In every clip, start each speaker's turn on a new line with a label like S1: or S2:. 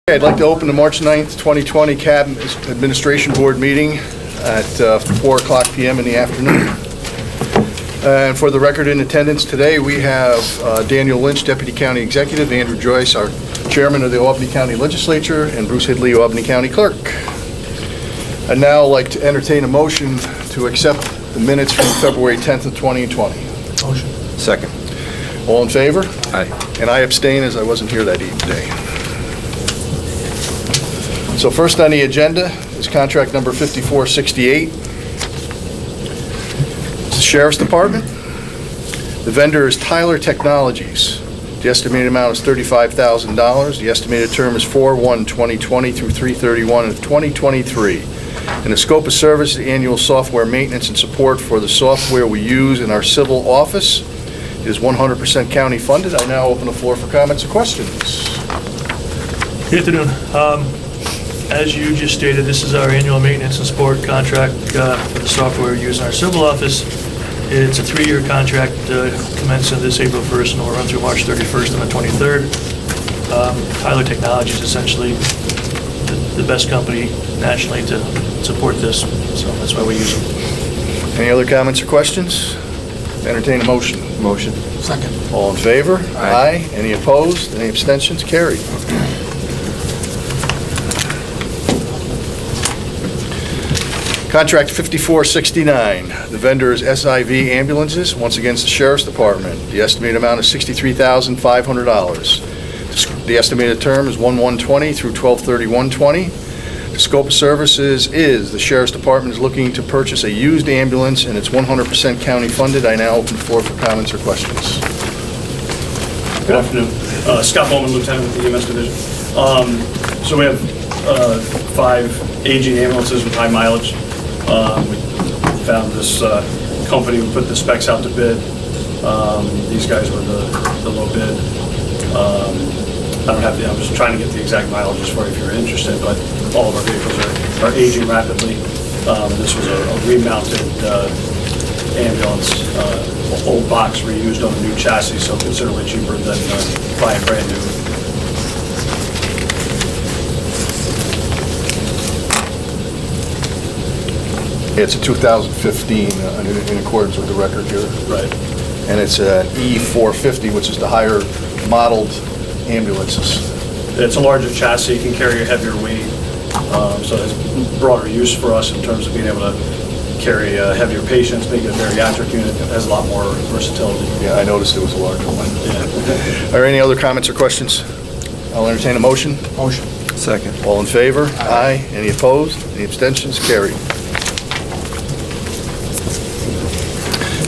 S1: I'd like to open the March 9th, 2020 Cabinet Administration Board meeting at 4 o'clock p.m. in the afternoon. And for the record in attendance today, we have Daniel Lynch, Deputy County Executive, Andrew Joyce, our Chairman of the Albany County Legislature, and Bruce Hidley, Albany County Clerk. I'd now like to entertain a motion to accept the minutes from February 10th of 2020.
S2: Motion.
S3: Second.
S1: All in favor?
S3: Aye.
S1: And I abstain as I wasn't here that day. So first on the agenda is contract number 5468. It's the Sheriff's Department. The vendor is Tyler Technologies. The estimated amount is $35,000. The estimated term is 4/1/2020 through 3/31/2023. And the scope of service is annual software maintenance and support for the software we use in our civil office. It is 100% county funded. I now open the floor for comments or questions.
S2: Good afternoon. As you just stated, this is our annual maintenance and support contract for the software we use in our civil office. It's a 3-year contract commencing this April 1st and will run through March 31st and the 23rd. Tyler Technologies is essentially the best company nationally to support this, so that's why we use them.
S1: Any other comments or questions? Entertain a motion.
S3: Motion.
S2: Second.
S1: All in favor?
S3: Aye.
S1: Any opposed? Any abstentions? Carried. Contract 5469. The vendor is SIV Ambulances. Once again, it's the Sheriff's Department. The estimated amount is $63,500. The estimated term is 1/1/20 through 12/31/20. The scope of services is the Sheriff's Department is looking to purchase a used ambulance, and it's 100% county funded. I now open the floor for comments or questions.
S4: Good afternoon. Scott Bowman, Lieutenant with the EMS Division. So we have 5 aging ambulances with high mileage. We found this company who put the specs out to bid. These guys were the low bid. I'm just trying to get the exact mileages for you if you're interested, but all of our vehicles are aging rapidly. This was a remounted ambulance, old box reused on a new chassis, so considerably cheaper than buying brand new.
S1: It's a 2015 in accordance with the record here.
S4: Right.
S1: And it's an E450, which is the higher modeled ambulances.
S4: It's a larger chassis, can carry a heavier weight, so it's broader use for us in terms of being able to carry heavier patients, make it a bariatric unit. It has a lot more versatility.
S1: Yeah, I noticed it was a larger one.
S4: Yeah.
S1: Are there any other comments or questions? I'll entertain a motion.
S2: Motion.
S3: Second.
S1: All in favor? Aye. Any opposed? Any abstentions? Carried.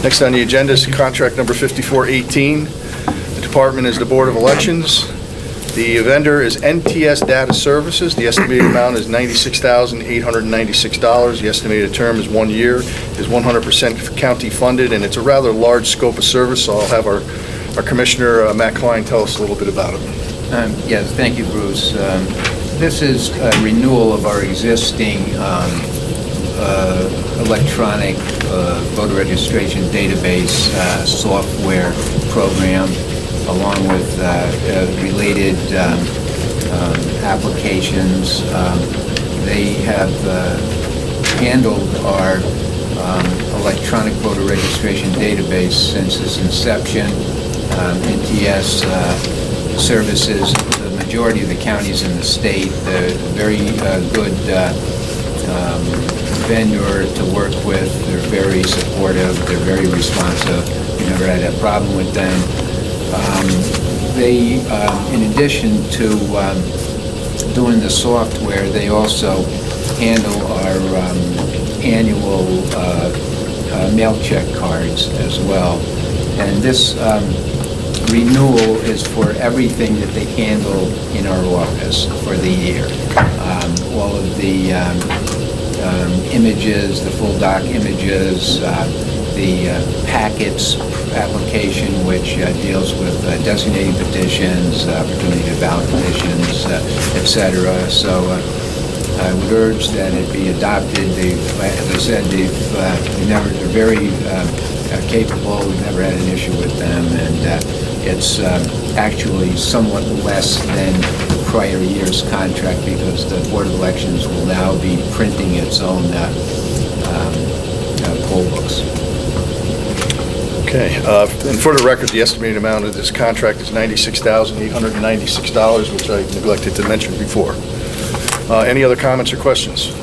S1: Next on the agenda is contract number 5418. The department is the Board of Elections. The vendor is NTS Data Services. The estimated amount is $96,896. The estimated term is 1 year. It is 100% county funded, and it's a rather large scope of service, so I'll have our Commissioner, Matt Klein, tell us a little bit about it.
S5: Yes, thank you, Bruce. This is a renewal of our existing electronic voter registration database software program, along with related applications. They have handled our electronic voter registration database since its inception. NTS services the majority of the counties in the state. They're very good vendor to work with. They're very supportive. They're very responsive. We never had a problem with them. They, in addition to doing the software, they also handle our annual mail check cards as well. And this renewal is for everything that they handle in our office for the year. All of the images, the full doc images, the packets application, which deals with designating petitions, opportunity to ballot petitions, etc. So I would urge that it be adopted. As I said, they're very capable. We've never had an issue with them, and it's actually somewhat less than the prior year's contract because the Board of Elections will now be printing its own poll books.
S1: Okay, and for the record, the estimated amount of this contract is $96,896, which I neglected to mention before. Any other comments or questions?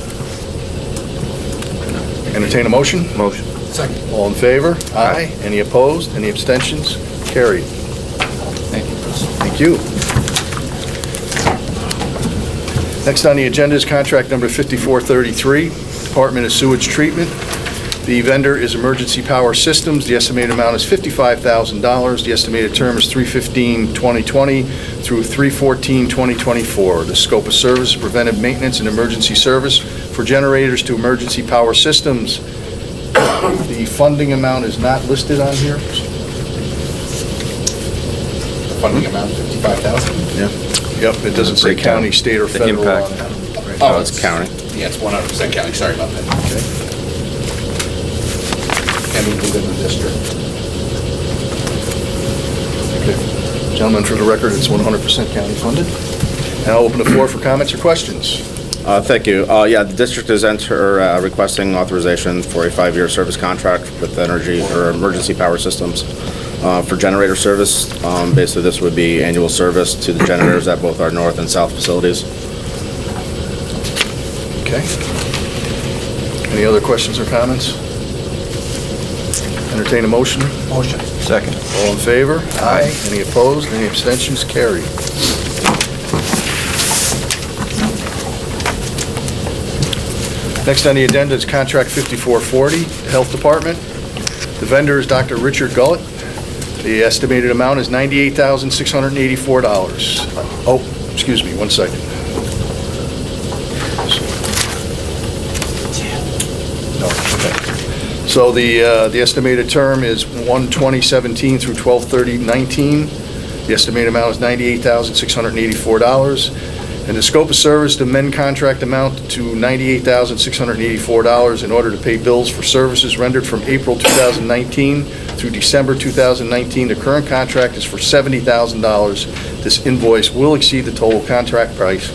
S1: Entertain a motion?
S3: Motion.
S1: Second. All in favor? Aye. Any opposed? Any abstentions? Carried.
S5: Thank you, Bruce.
S1: Thank you. Next on the agenda is contract number 5433, Department of Sewage Treatment. The vendor is Emergency Power Systems. The estimated amount is $55,000. The estimated term is 3/15/2020 through 3/14/2024. The scope of service is preventive maintenance and emergency service for generators to emergency power systems. The funding amount is not listed on here.
S3: Funding amount, $55,000?
S1: Yeah. Yep, it doesn't say
S3: Breakdown.
S1: county, state, or
S3: The
S1: federal
S3: impact.
S1: on it.
S3: Oh, it's county. Yeah, it's 100% county, sorry about that.
S1: Okay.
S3: And within the district.
S1: Okay. Gentlemen, for the record, it's 100% county funded. And I'll open the floor for comments or questions.
S6: Thank you. Yeah, the district is requesting authorization for a 5-year service contract with Energy or Emergency Power Systems for generator service. Basically, this would be annual service to the generators at both our north and south facilities.
S1: Okay. Any other questions or comments? Entertain a motion?
S3: Motion. Second.
S1: All in favor?
S3: Aye.
S1: Any opposed? Any abstentions? Carried. Next on the agenda is Contract 5440, Health Department. The vendor is Dr. Richard Gullett. The estimated amount is $98,684. Oh, excuse me, one second. No, okay. So the estimated term is 1/20/17 through 12/30/19. The estimated amount is $98,684. And the scope of service to amend contract amount to $98,684 in order to pay bills for services rendered from April 2019 through December 2019. The current contract is for $70,000. This invoice will exceed the total contract price.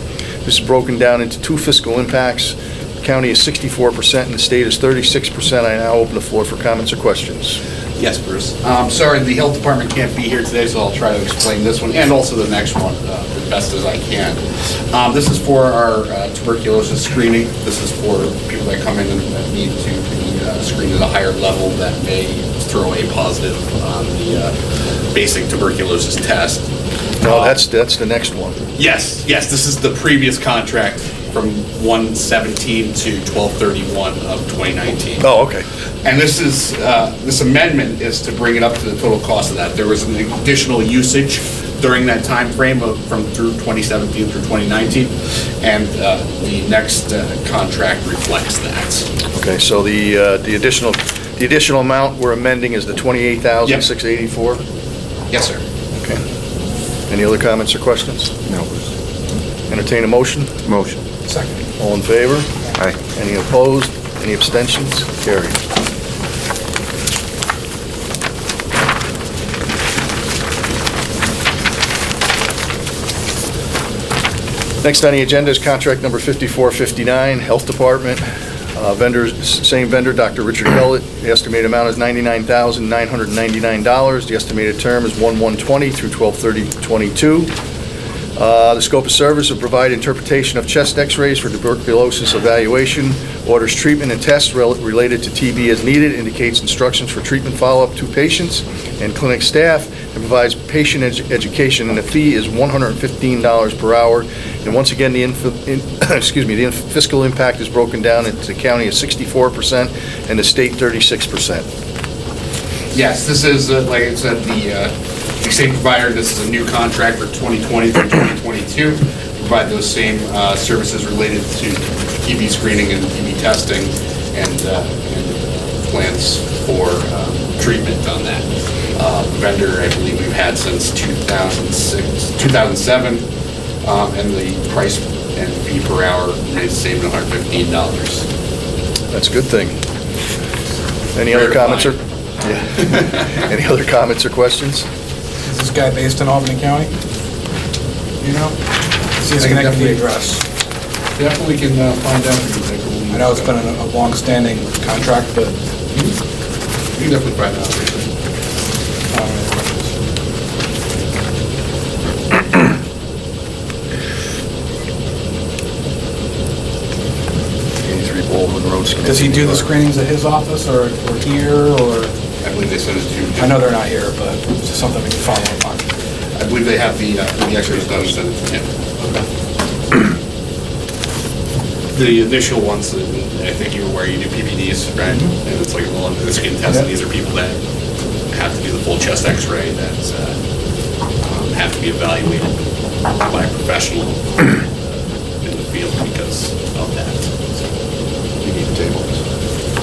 S1: This is broken down into two fiscal impacts. The county is 64% and the state is 36%. I now open the floor for comments or questions.
S3: Yes, Bruce. Sorry, the health department can't be here today, so I'll try to explain this one and also the next one as best as I can. This is for our tuberculosis screening. This is for people that come in and that need to be screened at a higher level that may throw a positive on the basic tuberculosis test.
S1: No, that's the next one.
S3: Yes, this is the previous contract from 1/17 to 12/31 of 2019.
S1: Oh, okay.
S3: And this is, this amendment is to bring it up to the total cost of that. There was an additional usage during that time frame through 2017 through 2019, and the next contract reflects that.
S1: Okay, so the additional amount we're amending is the $28,684?
S3: Yes, sir.
S1: Okay. Any other comments or questions?
S3: No.
S1: Entertain a motion?
S3: Motion. Second.
S1: All in favor?
S3: Aye.
S1: Any opposed? Any abstentions? Carried. Next on the agenda is contract number 5459, Health Department. Same vendor, Dr. Richard Gullett. The estimated amount is $99,999. The estimated term is 1/1/20 through 12/30/22. The scope of service will provide interpretation of chest x-rays for tuberculosis evaluation, orders treatment and tests related to TB as needed, indicates instructions for treatment follow-up to patients and clinic staff, and provides patient education, and the fee is $115 per hour. And once again, the fiscal impact is broken down into the county at 64% and the state 36%.
S3: Yes, this is, like I said, the same provider. This is a new contract for 2020 through 2022. Provide those same services related to TB screening and TB testing and plans for treatment on that. Vendor, I believe we've had since 2007, and the price and fee per hour remains the same at $115.
S1: That's a good thing. Any other comments or? Yeah. Any other comments or questions?
S7: this guy based in Albany County? You know? See his
S3: I can
S7: Schenectady
S3: definitely-
S7: address.
S3: Definitely can find out. and take a look.
S7: I know it's been a long-standing contract, but
S3: You can definitely find out.
S1: Baldwin Road.
S7: does he do the screenings at his office or here, or?
S3: I believe they sent it to.
S7: I know they're not here, but it's just something we can follow up on.
S3: I believe they have the extras done and sent it to him. The initial ones, I think you were where you do PPDs, right? And it's like, well, the skin test, and these are people that have to do the full chest x-ray, that have to be evaluated by a professional in the field because of that. So,
S1: You need to table this.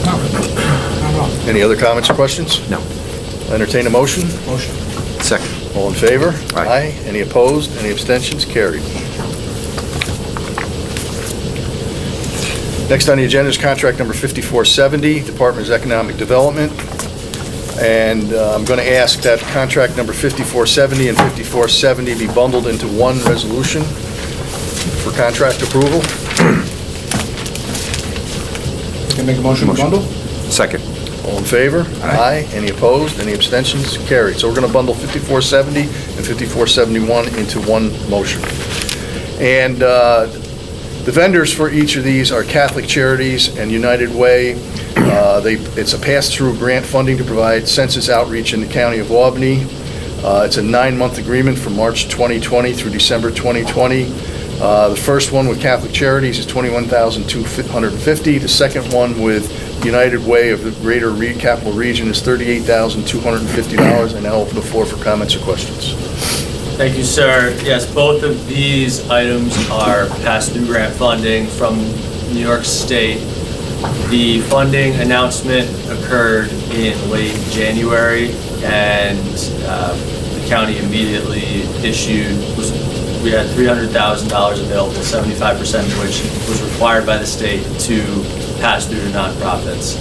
S7: Not really. Not at all.
S1: Any other comments or questions?
S8: No.
S1: Entertain a motion?
S7: Motion.
S8: Second.
S1: All in favor?
S8: Aye.
S1: Any opposed? Any abstentions? Carried. Next on the agenda is contract number 5470, Department of Economic Development. And I'm going to ask that contract number 5470 and 5470 be bundled into one resolution for contract approval.
S7: Can I make a motion to bundle?
S8: Second.
S1: All in favor?
S8: Aye.
S1: Any opposed? Any abstentions? Carried. So we're going to bundle 5470 and 5471 into one motion. And the vendors for each of these are Catholic Charities and United Way. It's a pass-through grant funding to provide census outreach in the county of Albany. It's a 9-month agreement from March 2020 through December 2020. The first one with Catholic Charities is $21,250. The second one with United Way of the Greater Capital Region is $38,250. I now open the floor for comments or questions.
S9: Thank you, sir. Yes, both of these items are pass-through grant funding from New York State. The funding announcement occurred in late January, and the county immediately we had $300,000 available, 75% of which was required by the state to pass through to nonprofits.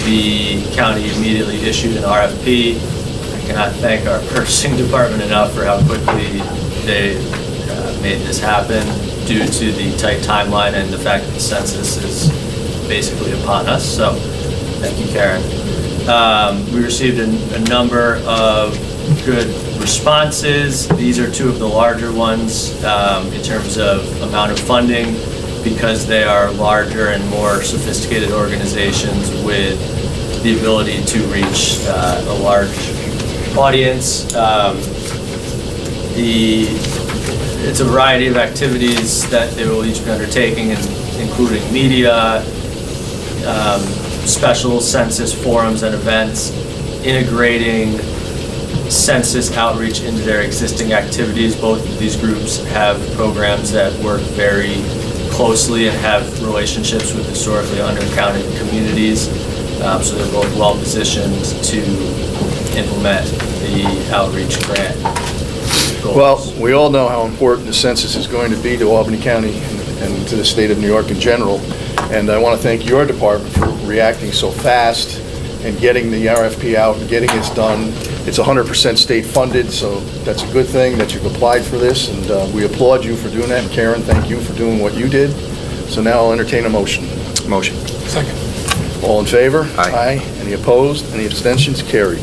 S9: The county immediately issued an RFP. I cannot thank our purchasing department enough for how quickly they made this happen due to the tight timeline and the fact that the census is basically upon us. So, thank you, Karen. We received a number of good responses. These are two of the larger ones in terms of amount of funding, because they are larger and more sophisticated organizations with the ability to reach a large audience. It's a variety of activities that they will each be undertaking, including media, special census forums and events, integrating census outreach into their existing activities. Both of these groups have programs that work very closely and have relationships with historically undercounted communities. So they're both well positioned to implement the outreach grant goals.
S1: Well, we all know how important the census is going to be to Albany County and to the state of New York in general. And I want to thank your department for reacting so fast and getting the RFP out and getting this done. It's 100% state funded, so that's a good thing that you've applied for this, and we applaud you for doing that. And Karen, thank you for doing what you did. So now I'll entertain a motion.
S8: Motion.
S7: Second.
S1: All in favor?
S8: Aye.
S1: Any opposed? Any abstentions? Carried.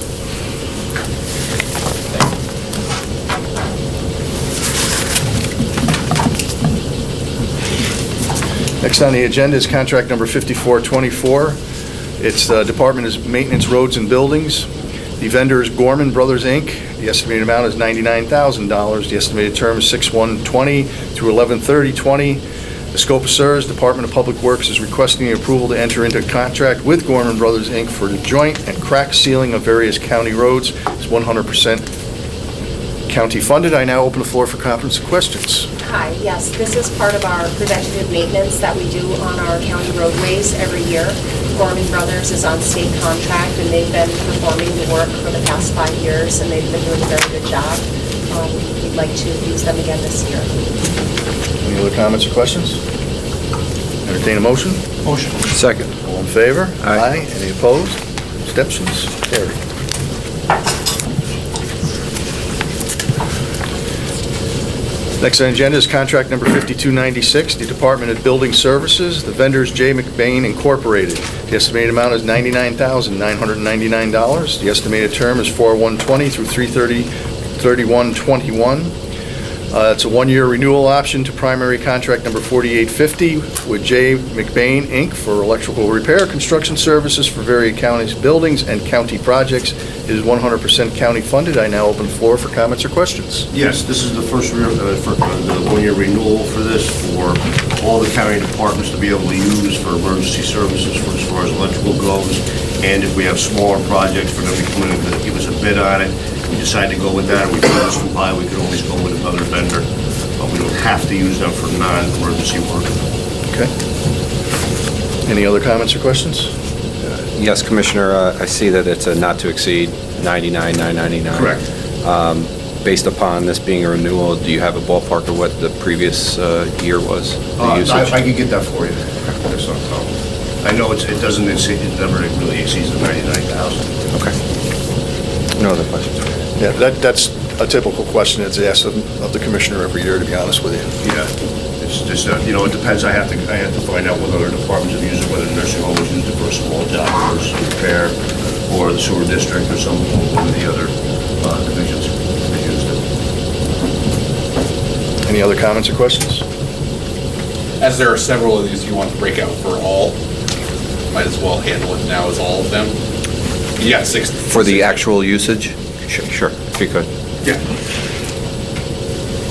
S1: Next on the agenda is contract number 5424. It's the Department of Maintenance, Roads and Buildings. The vendor is Gorman Brothers, Inc. The estimated amount is $99,000. The estimated term is 6/1/20 through 11/30/20. The scope of service, Department of Public Works is requesting the approval to enter into a contract with Gorman Brothers, Inc. for the joint and crack sealing of various county roads. It's 100% county funded. I now open the floor for comments and questions.
S10: Hi, yes, this is part of our preventative maintenance that we do on our county roadways every year. Gorman Brothers is on state contract, and they've been performing the work for the past 5 years, and they've been doing a very good job. We'd like to use them again this year.
S1: Any other comments or questions? Entertain a motion?
S7: Motion.
S8: Second.
S1: All in favor?
S8: Aye.
S1: Any opposed? Abstentions? Carried. Next on the agenda is contract number 5296, the Department of Building Services. The vendor is J. McBain Incorporated. The estimated amount is $99,999. The estimated term is 4/1/20 through 3/31/21. It's a one-year renewal option to primary contract number 4850 with J. McBain, Inc. for electrical repair, construction services for various counties' buildings and county projects. It is 100% county funded. I now open the floor for comments or questions.
S8: Yes, this is the first the one-year renewal for this, for all the county departments to be able to use for emergency services for as far as electrical goes. And if we have smaller projects, for them to come in and give us a bid on it, we decide to go with that, or we feel it's too high, we can always go with another vendor. But we don't have to use them for non-emergency work.
S1: Okay. Any other comments or questions?
S11: Yes, Commissioner, I see that it's a not to exceed $99,999.
S8: Correct.
S11: Based upon this being a renewal, do you have a ballpark of what the previous year was? The usage?
S8: I can get that for you. That's not a problem. I know it doesn't exceed, it never really exceeds the 99,000.
S11: Okay. No other questions?
S1: Yeah, that's a typical question that's asked of the commissioner every year, to be honest with you.
S8: Yeah, it's just, it depends. I have to find out what other departments have used it, whether nursing home has used it for a small job, or repair, or the sewer district, or one of the other divisions that used it.
S1: Any other comments or questions?
S3: As there are several of these you want to break out for all, might as well handle it now as all of them. You got 6.
S11: For the actual usage? Sure, if you could.
S3: Yeah.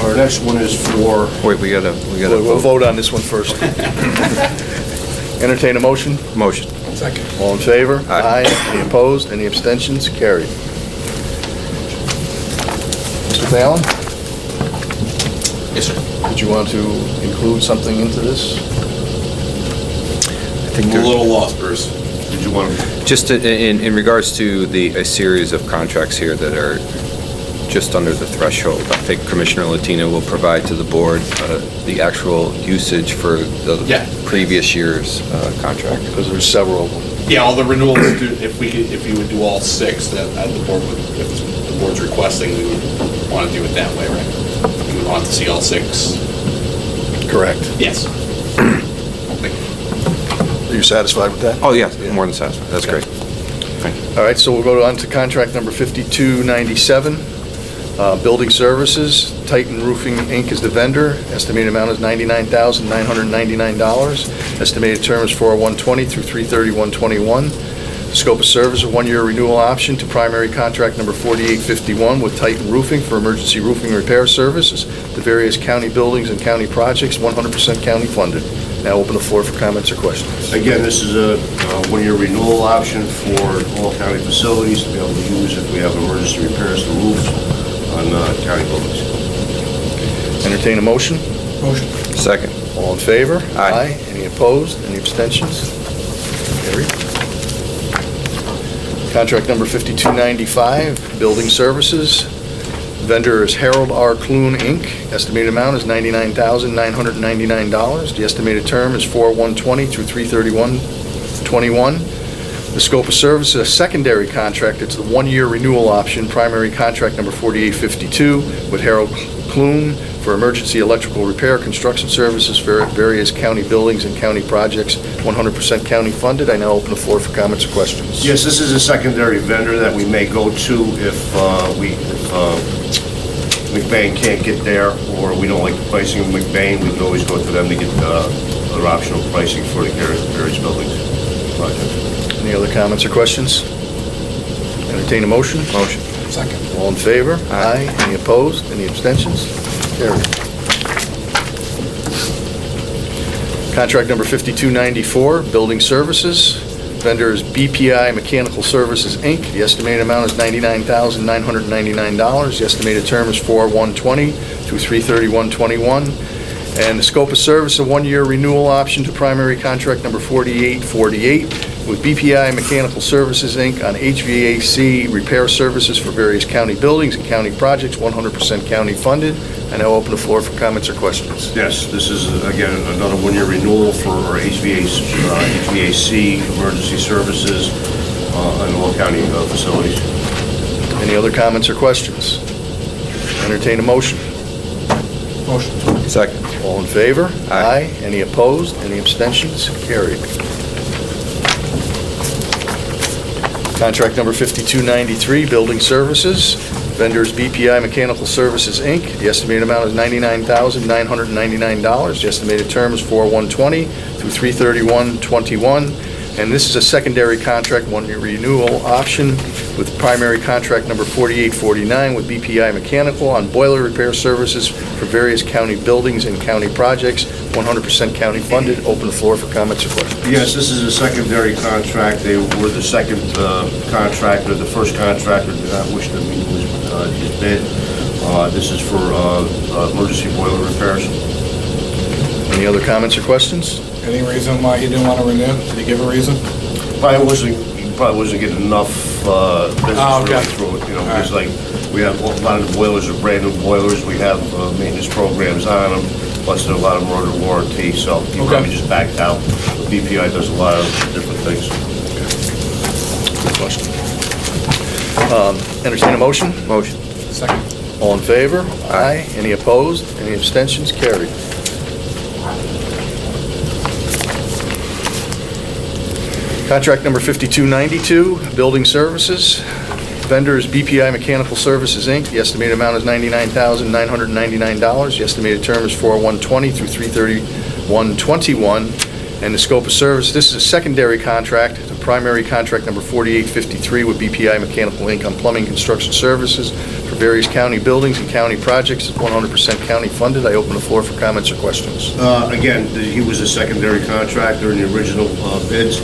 S8: Our next one is for,
S11: Wait, we gotta
S1: We'll vote on this one first. Entertain a motion?
S11: Motion.
S3: Second.
S1: All in favor?
S11: Aye.
S1: Any opposed? Any abstentions? Carried. Mr. Fallon,
S3: Yes, sir.
S1: did you want to include something into this?
S11: I think
S3: I'm a
S11: there's-
S3: little lost, Bruce.
S8: did you want to?
S11: Just in regards to a series of contracts here that are just under the threshold, I think Commissioner Latino will provide to the board the actual usage for the
S3: Yeah.
S11: previous year's contract.
S1: Because there's several of them.
S3: Yeah, all the renewals, if you would do all 6, that the board would, if the board's requesting, we would want to do it that way, right? We would want to see all 6.
S1: Correct.
S3: Yes.
S1: Are you satisfied with that?
S11: Oh, yeah, more than satisfied. That's great. Thank you.
S1: All right, so we'll go on to contract number 5297, Building Services. Titan Roofing, Inc. is the vendor. Estimated amount is $99,999. Estimated term is 4/1/20 through 3/31/21. Scope of service, a one-year renewal option to primary contract number 4851 with Titan Roofing for emergency roofing repair services to various county buildings and county projects, 100% county funded. Now open the floor for comments or questions.
S8: Again, this is a one-year renewal option for all county facilities to be able to use if we have emergency repairs to roofs on county buildings.
S1: Entertain a motion?
S7: Motion.
S11: Second.
S1: All in favor?
S11: Aye.
S1: Any opposed? Any abstentions? Carried. Contract number 5295, Building Services. Vendor is Harold R. Clune, Inc. Estimated amount is $99,999. The estimated term is 4/1/20 through 3/31/21. The scope of service is a secondary contract. It's the one-year renewal option, primary contract number 4852 with Harold Clune for emergency electrical repair, construction services for various county buildings and county projects, 100% county funded. I now open the floor for comments or questions.
S8: Yes, this is a secondary vendor that we may go to if McBain can't get there, or we don't like the pricing of McBain, we can always go to them to get other optional pricing for the various buildings projects.
S1: Any other comments or questions? Entertain a motion?
S11: Motion.
S3: Second.
S1: All in favor?
S11: Aye.
S1: Any opposed? Any abstentions? Carried. Contract number 5294, Building Services. Vendor is BPI Mechanical Services, Inc. The estimated amount is $99,999. The estimated term is 4/1/20 through 3/31/21. And the scope of service, a one-year renewal option to primary contract number 4848 with BPI Mechanical Services, Inc. on HVAC repair services for various county buildings and county projects, 100% county funded. I now open the floor for comments or questions.
S8: Yes, this is, again, another one-year renewal for our HVAC emergency services on all county facilities.
S1: Any other comments or questions? Entertain a motion.
S7: Motion.
S11: Second.
S1: All in favor?
S11: Aye.
S1: Any opposed? Any abstentions? Carried. Contract number 5293, Building Services. Vendors BPI Mechanical Services, Inc. The estimated amount is $99,999. The estimated term is 4/1/20 through 3/31/21. And this is a secondary contract, one-year renewal option with primary contract number 4849 with BPI Mechanical on boiler repair services for various county buildings and county projects, 100% county funded. Open the floor for comments or questions.
S8: Yes, this is a secondary contract. They were the second contractor. The first contractor did not wish to meet his bid. This is for emergency boiler repairs.
S1: Any other comments or questions?
S7: Any reason why he didn't want to renew? Did he give a reason?
S8: He probably wasn't getting enough business
S7: okay.
S8: really through it, you know,
S7: All
S8: because
S7: right.
S8: like, we have, a lot of the boilers are brand new boilers, we have maintenance programs on them, plus a lot of them are under warranty, so he
S7: Okay.
S8: probably just backed out. BPI does a lot of different things.
S1: Good question. Entertain a motion?
S11: Motion.
S7: Second.
S1: All in favor? Aye. Any opposed? Any abstentions? Carried. Contract number 5292, Building Services. Vendor is BPI Mechanical Services, Inc. The estimated amount is $99,999. The estimated term is 4/1/20 through 3/31/21. And the scope of service, this is a secondary contract. The primary contract number 4853 with BPI Mechanical, Inc. on plumbing construction services for various county buildings and county projects, 100% county funded. I open the floor for comments or questions.
S8: Again, he was a secondary contractor in the original bids.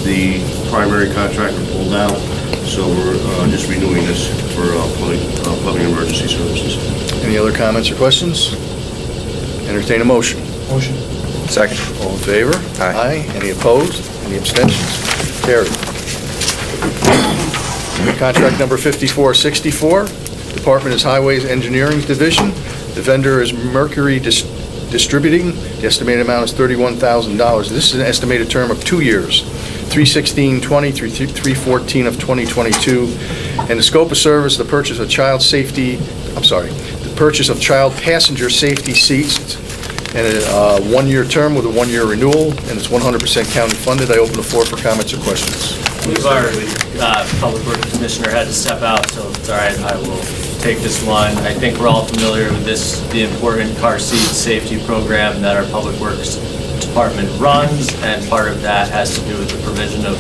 S8: The primary contractor pulled out, so we're just renewing this for plumbing emergency services.
S1: Any other comments or questions? Entertain a motion.
S7: Motion.
S11: Second.
S1: All in favor?
S11: Aye.
S1: Any opposed? Any abstentions? Carried. Contract number 5464, Department is Highways Engineering Division. The vendor is Mercury Distributing. The estimated amount is $31,000. This is an estimated term of 2 years, 3/16/20 through 3/14 of 2022. And the scope of service, the purchase of child passenger safety seats, and a one-year term with a one-year renewal, and it's 100% county funded. I open the floor for comments or questions.
S9: Our Public Works Commissioner had to step out, so it's all right, I will take this one. I think we're all familiar with this, the important car seat safety program that our Public Works Department runs, and part of that has to do with the provision of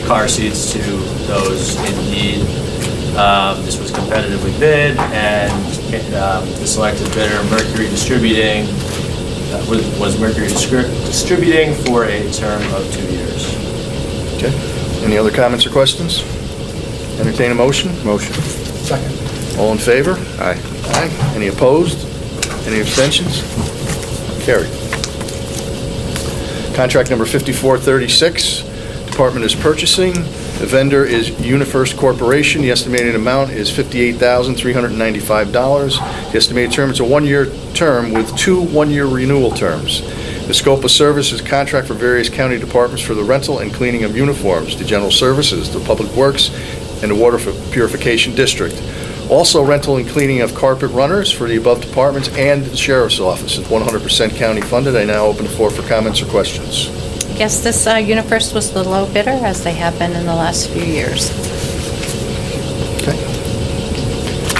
S9: car seats to those in need. This was competitively bid, and the selected bidder, Mercury Distributing, was Mercury Distributing for a term of 2 years.
S1: Okay. Any other comments or questions? Entertain a motion?
S11: Motion.
S7: Second.
S1: All in favor?
S11: Aye.
S1: Aye. Any opposed? Any abstentions? Carried. Contract number 5436, Department is Purchasing. The vendor is UniFirst Corporation. The estimated amount is $58,395. The estimated term is a one-year term with 2 one-year renewal terms. The scope of service is contract for various county departments for the rental and cleaning of uniforms, the general services, the public works, and the water purification district. Also rental and cleaning of carpet runners for the above departments and the sheriff's office. It's 100% county funded. I now open the floor for comments or questions.
S12: Yes, this UniFirst was the low bidder, as they have been in the last few years.
S1: Okay.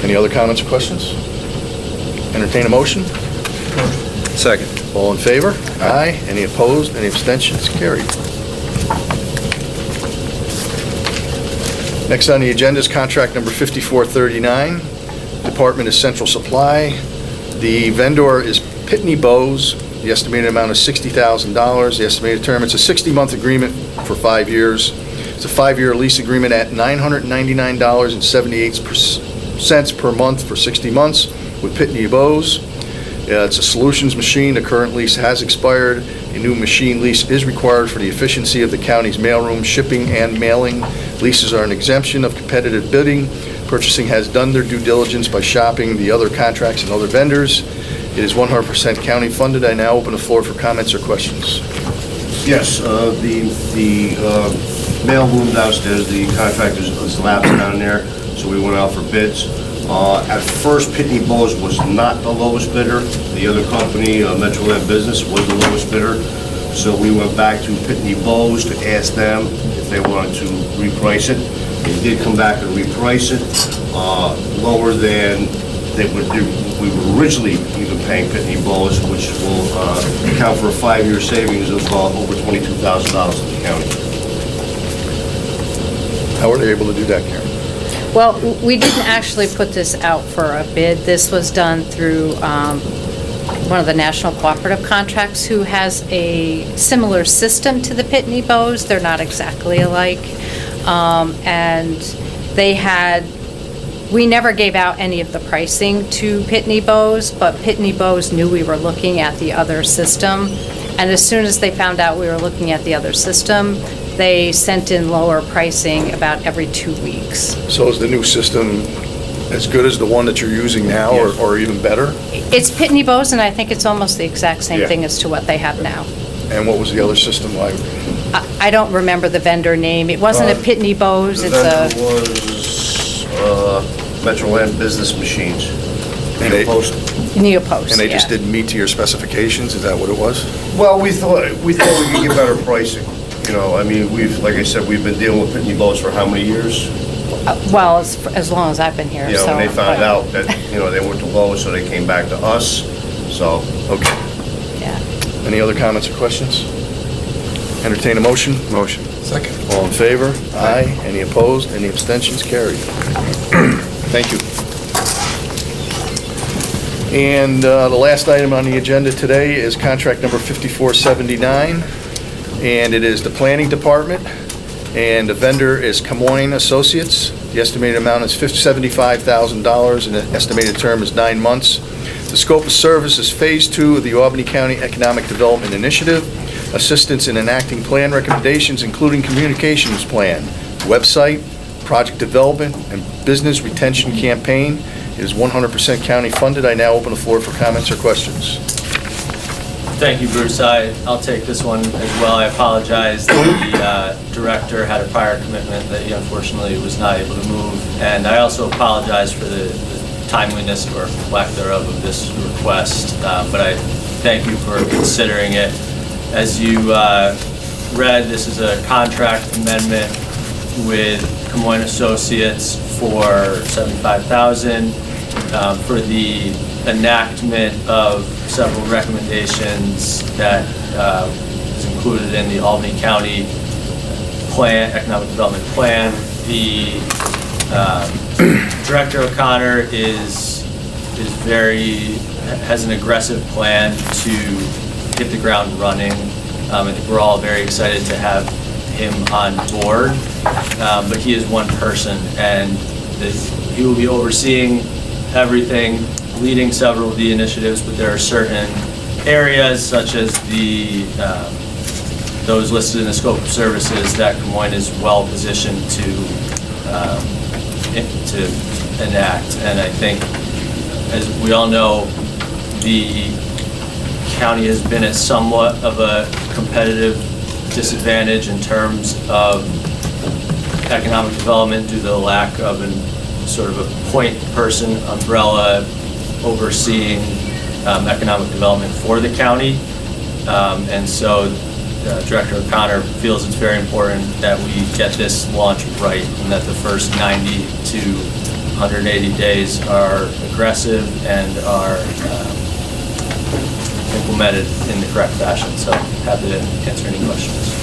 S1: Any other comments or questions? Entertain a motion?
S11: Second.
S1: All in favor? Aye. Any opposed? Any abstentions? Carried. Next on the agenda is contract number 5439. Department is Central Supply. The vendor is Pitney Bowes. The estimated amount is $60,000. The estimated term, it's a 60-month agreement for 5 years. It's a 5-year lease agreement at $999.78 per month for 60 months with Pitney Bowes. It's a solutions machine. The current lease has expired. A new machine lease is required for the efficiency of the county's mailroom shipping and mailing. Leases are an exemption of competitive bidding. Purchasing has done their due diligence by shopping the other contracts and other vendors. It is 100% county funded. I now open the floor for comments or questions.
S8: Yes, the mail room downstairs, the contract is lapsed down there, so we went out for bids. At first, Pitney Bowes was not the lowest bidder. The other company, Metroland Business, was the lowest bidder. So we went back to Pitney Bowes to ask them if they wanted to reprice it. They did come back and reprice it, lower than they would do. We were originally even paying Pitney Bowes, which will account for a 5-year savings of over $22,000 in the county.
S1: How were they able to do that, Karen?
S12: Well, we didn't actually put this out for a bid. This was done through one of the national cooperative contracts who has a similar system to the Pitney Bowes. They're not exactly alike. And we never gave out any of the pricing to Pitney Bowes, but Pitney Bowes knew we were looking at the other system. And as soon as they found out we were looking at the other system, they sent in lower pricing about every 2 weeks.
S1: So is the new system as good as the one that you're using now,
S8: Yes.
S1: or even better?
S12: It's Pitney Bowes, and I think it's almost the exact same
S8: Yeah.
S12: thing as to what they have now.
S1: And what was the other system like?
S12: I don't remember the vendor name. It wasn't a Pitney Bowes,
S8: The
S12: it's
S8: vendor
S12: a,
S8: was Metroland Business Machines.
S1: And they-
S8: Post.
S12: Neopost,
S1: And they just
S12: yeah.
S1: didn't meet to your specifications? Is that what it was?
S8: Well, we thought we could get better pricing. You know, I mean, like I said, we've been dealing with Pitney Bowes for how many years?
S12: Well, as long as I've been here,
S8: You know,
S12: so.
S8: and they found
S12: but-
S8: out that, they weren't the lowest, so they came back to us. So,
S1: Okay.
S12: Yeah.
S1: Any other comments or questions? Entertain a motion?
S11: Motion.
S7: Second.
S1: All in favor? Aye. Any opposed? Any abstentions? Carried. Thank you. And the last item on the agenda today is contract number 5479, and it is the Planning Department, and the vendor is Camoin Associates. The estimated amount is $75,000, and the estimated term is 9 months. The scope of service is Phase 2 of the Albany County Economic Development Initiative, assistance in enacting plan recommendations, including communications plan, website, project development, and business retention campaign. It is 100% county funded. I now open the floor for comments or questions.
S9: Thank you, Bruce. I'll take this one as well. I apologize that the director had a prior commitment that he unfortunately was not able to move. And I also apologize for the timeliness or lack thereof of this request. But I thank you for considering it. As you read, this is a contract amendment with Camoin Associates for $75,000 for the enactment of several recommendations that is included in the Albany County Plan, Economic Development Plan. The Director O'Connor has an aggressive plan to hit the ground running. I think we're all very excited to have him on board, but he is one person, and he will be overseeing everything, leading several of the initiatives, but there are certain areas such as those listed in the scope of services that Camoin is well positioned to enact. And I think, as we all know, the county has been at somewhat of a competitive disadvantage in terms of economic development due to the lack of sort of a point person umbrella overseeing economic development for the county. And so Director O'Connor feels it's very important that we get this launched right, and that the first 90 to 180 days are aggressive and are implemented in the correct fashion. So happy to answer any questions.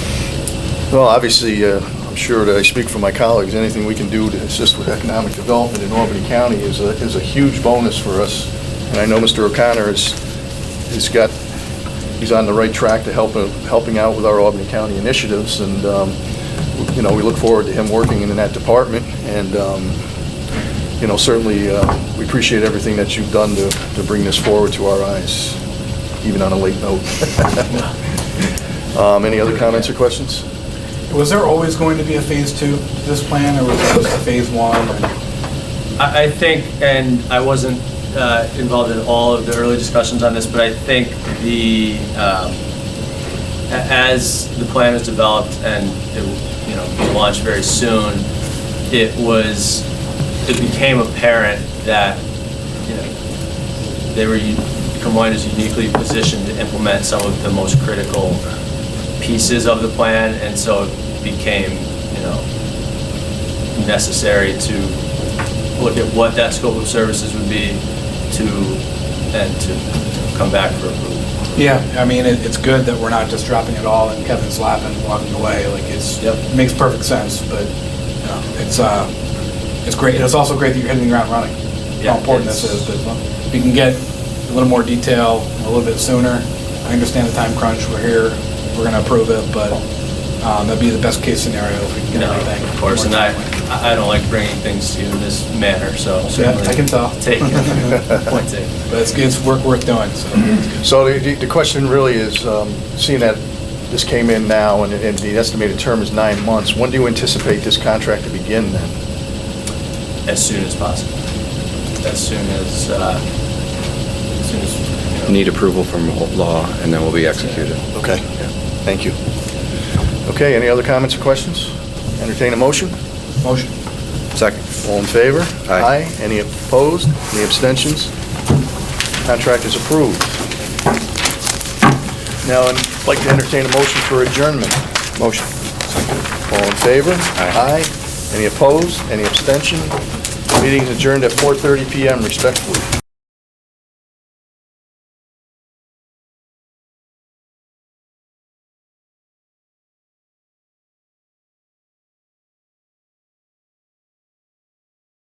S1: Well, obviously, I'm sure that I speak for my colleagues. Anything we can do to assist with economic development in Albany County is a huge bonus for us. And I know Mr. O'Connor he's on the right track to helping out with our Albany County initiatives. And, we look forward to him working in that department. And, certainly we appreciate everything that you've done to bring this forward to our eyes, even on a late note. Any other comments or questions?
S7: Was there always going to be a phase 2 to this plan, or was it just a phase 1?
S9: I think, and I wasn't involved in all of the early discussions on this, but I think as the plan is developed and it will be launched very soon, it became apparent that, you know, they were, Combine is uniquely positioned to implement some of the most critical pieces of the plan, and so it became, you know, necessary to look at what that scope of services would be to come back for approval.
S7: Yeah, I mean, it's good that we're not just dropping it all in Kevin's lap and walking away. Like,
S9: Yep.
S7: it makes perfect sense, but, you know, it's great. It's also great that you're hitting the ground running.
S9: Yeah,
S7: How important this
S9: it's-
S7: is, but if we can get a little more detail a little bit sooner. I understand the time crunch, we're here, we're gonna approve it, but that'd be the best case scenario if we can get
S9: No,
S7: everything.
S9: of course, and I don't like bringing things to you in this manner, so certainly.
S7: I can tell.
S9: Take it, point taken.
S7: But it's work worth doing, so.
S1: So the question really is, seeing that this came in now and the estimated term is 9 months, when do you anticipate this contract to begin then?
S9: As soon as possible. As soon as, you know.
S11: Need approval from law, and then will be executed.
S1: Okay, thank you. Okay, any other comments or questions? Entertain a motion?
S7: Motion.
S11: Second.
S1: All in favor?
S11: Aye.
S1: Any opposed? Any abstentions? Contract is approved. Now, I'd like to entertain a motion for adjournment.
S11: Motion.
S1: All in favor?
S11: Aye.
S1: Any opposed? Any abstention? Meeting is adjourned at 4:30 PM respectfully.